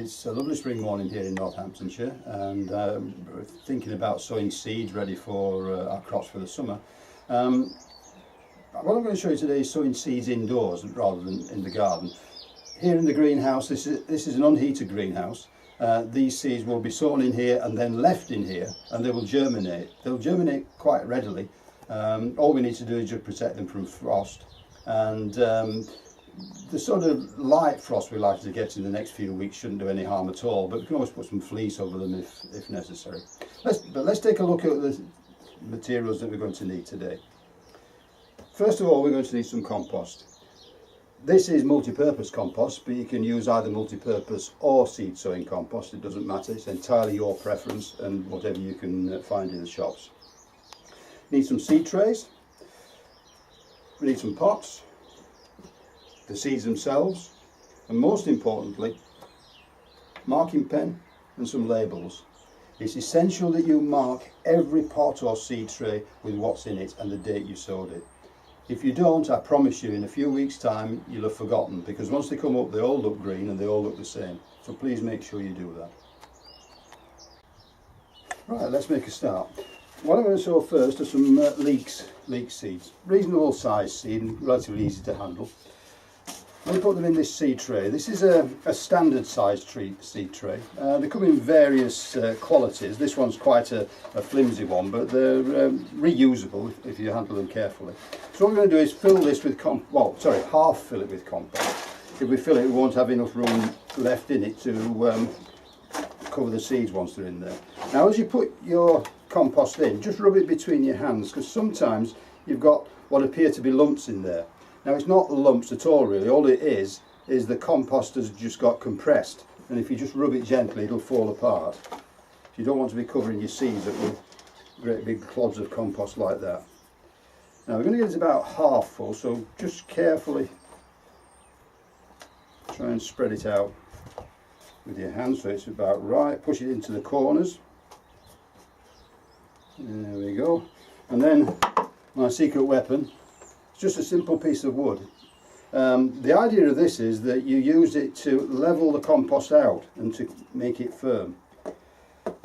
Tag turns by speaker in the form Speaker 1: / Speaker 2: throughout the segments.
Speaker 1: It's a lovely spring morning here in Northamptonshire, and we're thinking about sowing seeds ready for our crops for the summer. What I'm going to show you today is sowing seeds indoors rather than in the garden. Here in the greenhouse, this is an unheated greenhouse. These seeds will be sown in here and then left in here, and they will germinate. They'll germinate quite readily. All we need to do is just protect them from frost, and the sort of light frost we're likely to get in the next few weeks shouldn't do any harm at all, but we can always put some fleece over them if necessary. Let's take a look at the materials that we're going to need today. First of all, we're going to need some compost. This is multi-purpose compost, but you can use either multi-purpose or seed sowing compost. It doesn't matter, it's entirely your preference and whatever you can find in the shops. Need some seed trays, we need some pots, the seeds themselves, and most importantly, marking pen and some labels. It's essential that you mark every pot or seed tray with what's in it and the date you sowed it. If you don't, I promise you, in a few weeks' time you'll have forgotten, because once they come up they all look green and they all look the same. So please make sure you do that. Right, let's make a start. What I'm going to sow first are some leek seeds. Reasonable size seed and relatively easy to handle. I'll put them in this seed tray. This is a standard size seed tray. They come in various qualities. This one's quite a flimsy one, but they're reusable if you handle them carefully. So what we're going to do is fill this with half fill it with compost. If we fill it, we won't have enough room left in it to cover the seeds once they're in there. Now, as you put your compost in, just rub it between your hands, because sometimes you've got what appear to be lumps in there. Now, it's not lumps at all really. All it is the compost has just got compressed, and if you just rub it gently it'll fall apart. So you don't want to be covering your seeds up with great big clods of compost like that. Now we're going to get it about half full, so just carefully try and spread it out with your hands so it's about right. Push it into the corners. There we go. And then my secret weapon, it's just a simple piece of wood. The idea of this is that you use it to level the compost out and to make it firm.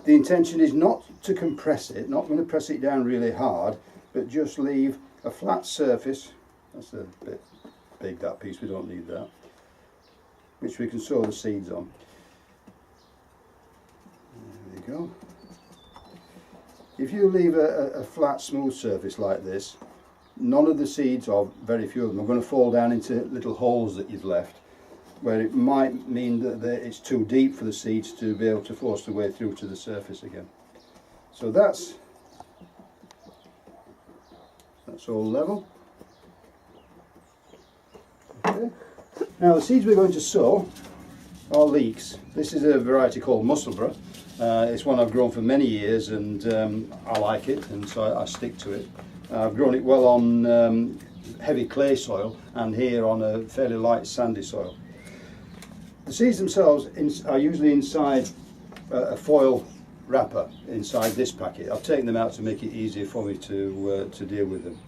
Speaker 1: The intention is not to compress it, not going to press it down really hard, but just leave a flat surface. That's a bit big, that piece, we don't need that, which we can sow the seeds on. There we go. If you leave a flat smooth surface like this, none of the seeds, or very few of them, are going to fall down into little holes that you've left, where it might mean that it's too deep for the seeds to be able to force their way through to the surface again. So that's all level. Okay. Now the seeds we're going to sow are leeks. This is a variety called Musselburgh. It's one I've grown for many years, and I like it, and so I stick to it. I've grown it well on heavy clay soil and here on a fairly light sandy soil. The seeds themselves are usually inside a foil wrapper inside this packet. I've taken them out to make it easier for me to deal with them.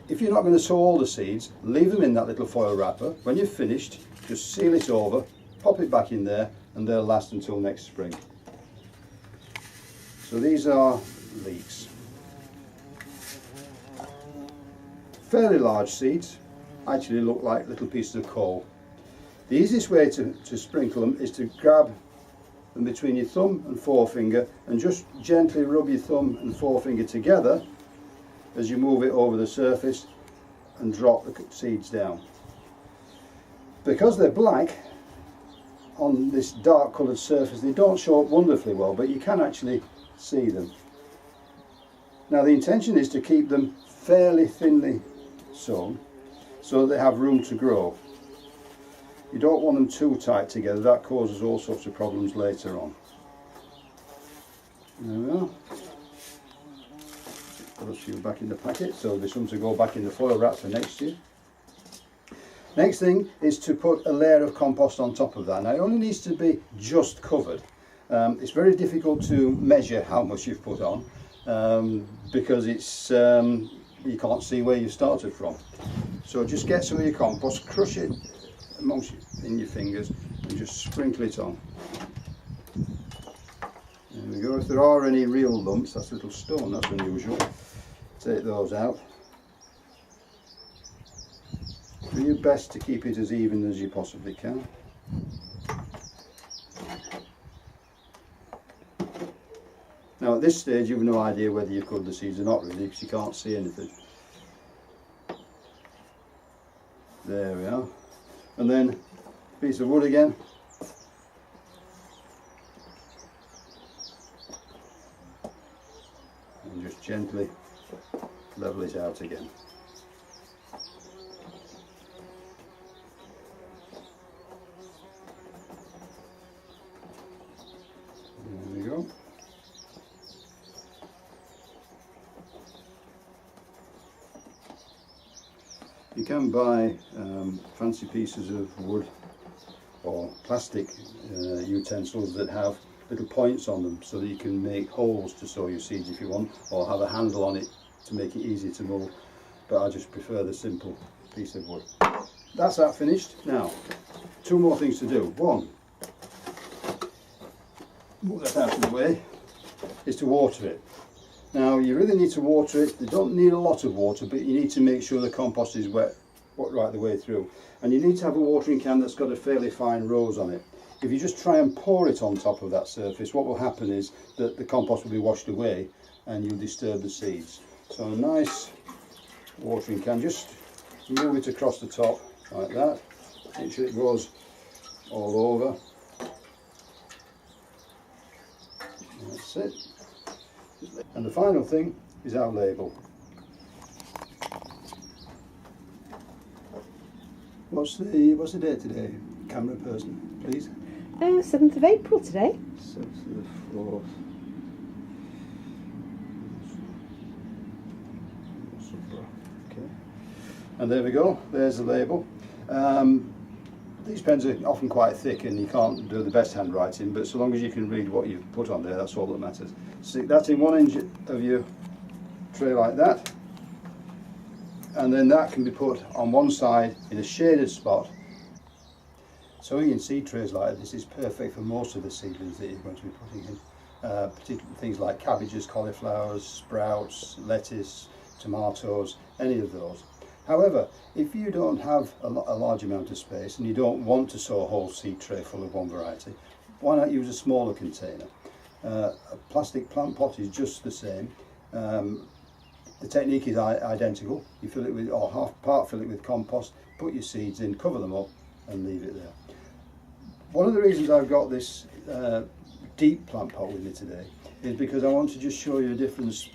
Speaker 1: If you're not going to sow all the seeds, leave them in that little foil wrapper. When you've finished, just seal it over, pop it back in there, and they'll last until next spring. So these are leeks. Fairly large seeds, actually look like little pieces of coal. The easiest way to sprinkle them is to grab them between your thumb and forefinger and just gently rub your thumb and forefinger together as you move it over the surface and drop the seeds down. Because they're black on this dark coloured surface, they don't show up wonderfully well, but you can actually see them. Now the intention is to keep them fairly thinly sown so that they have room to grow. You don't want them too tight together, that causes all sorts of problems later on. There we are. Put those few back in the packet, so this one to go back in the foil wrap for next year. Next thing is to put a layer of compost on top of that. Now it only needs to be just covered. It's very difficult to measure how much you've put on because it's you can't see where you started from. So just get some of your compost, crush it in your fingers, and just sprinkle it on. There we go. If there are any real lumps, that's a little stone, that's unusual. Take those out. Do your best to keep it as even as you possibly can. Now at this stage you've no idea whether you've covered the seeds or not really, because you can't see anything. There we are. And then a piece of wood again. And just gently level it out again. There we go. You can buy fancy pieces of wood or plastic utensils that have little points on them so that you can make holes to sow your seeds if you want, or have a handle on it to make it easy to mould, but I just prefer the simple piece of wood. That's that finished. Now, two more things to do. One, move that out of the way, is to water it. Now you really need to water it. You don't need a lot of water, but you need to make sure the compost is wet right the way through. And you need to have a watering can that's got a fairly fine rose on it. If you just try and pour it on top of that surface, what will happen is that the compost will be washed away and you'll disturb the seeds. So a nice watering can, just move it across the top like that. Make sure it goes all over. That's it. And the final thing is our label. What's the date today, camera person, please?
Speaker 2: 7th of April today.
Speaker 1: 7th of the 4th. Okay. And there we go, there's the label. These pens are often quite thick and you can't do the best handwriting, but so long as you can read what you've put on there, that's all that matters. Stick that in 1 inch of your tray like that, and then that can be put on one side in a shaded spot. Sowing in seed trays like this is perfect for most of the seedlings that you're going to be putting in, particularly things like cabbages, cauliflowers, sprouts, lettuce, tomatoes, any of those. However, if you don't have a large amount of space and you don't want to sow a whole seed tray full of one variety, why not use a smaller container? A plastic plant pot is just the same. The technique is identical. You fill it with, or half part fill it with compost, put your seeds in, cover them up and leave it there. One of the reasons I've got this deep plant pot with me today is because I want to just show you a difference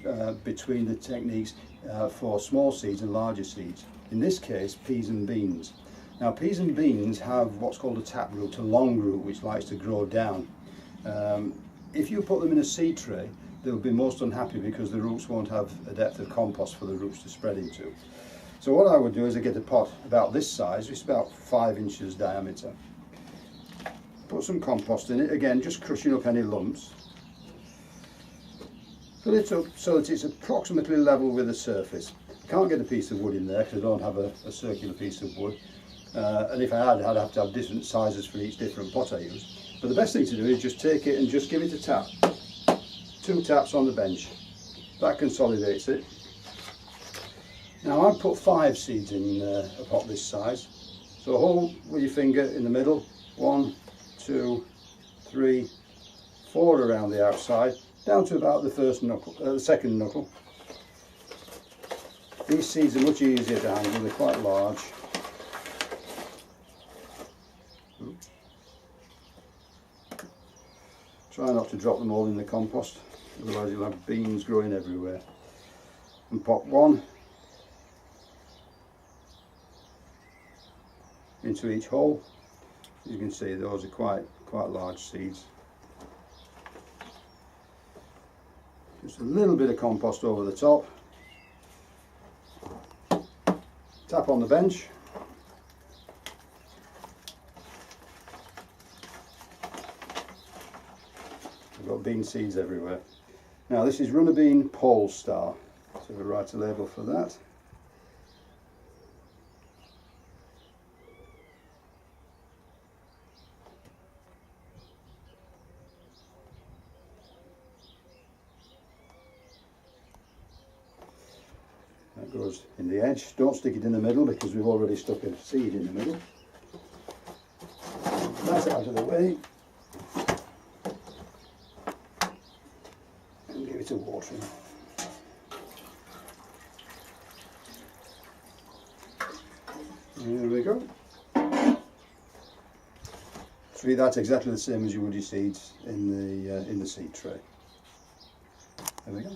Speaker 1: between the techniques for small seeds and larger seeds. In this case, peas and beans. Now peas and beans have what's called a taproot, a long root which likes to grow down. If you put them in a seed tray, they'll be most unhappy because the roots won't have a depth of compost for the roots to spread into. So what I would do is I get a pot about this size, it's about 5 inches diameter. Put some compost in it, again just crushing up any lumps. Fill it up so that it's approximately level with the surface. I can't get a piece of wood in there because I don't have a circular piece of wood. And if I had, I'd have to have different sizes for each different pot I use. But the best thing to do is just take it and just give it a tap. 2 taps on the bench. That consolidates it. Now I've put 5 seeds in a pot this size. So hold with your finger in the middle. 1, 2, 3, 4 around the outside, down to about the first knuckle, the second knuckle. These seeds are much easier to handle, they're quite large. Try not to drop them all in the compost, otherwise you'll have beans growing everywhere. And pop 1 into each hole. As you can see, those are quite large seeds. Just a little bit of compost over the top. Tap on the bench. I've got bean seeds everywhere. Now this is runner bean pole star, so we'll write a label for that. That goes in the edge. Don't stick it in the middle because we've already stuck a seed in the middle. That's out of the way. And give it a watering. There we go. Treat that exactly the same as you would your seeds in the seed tray. There we go.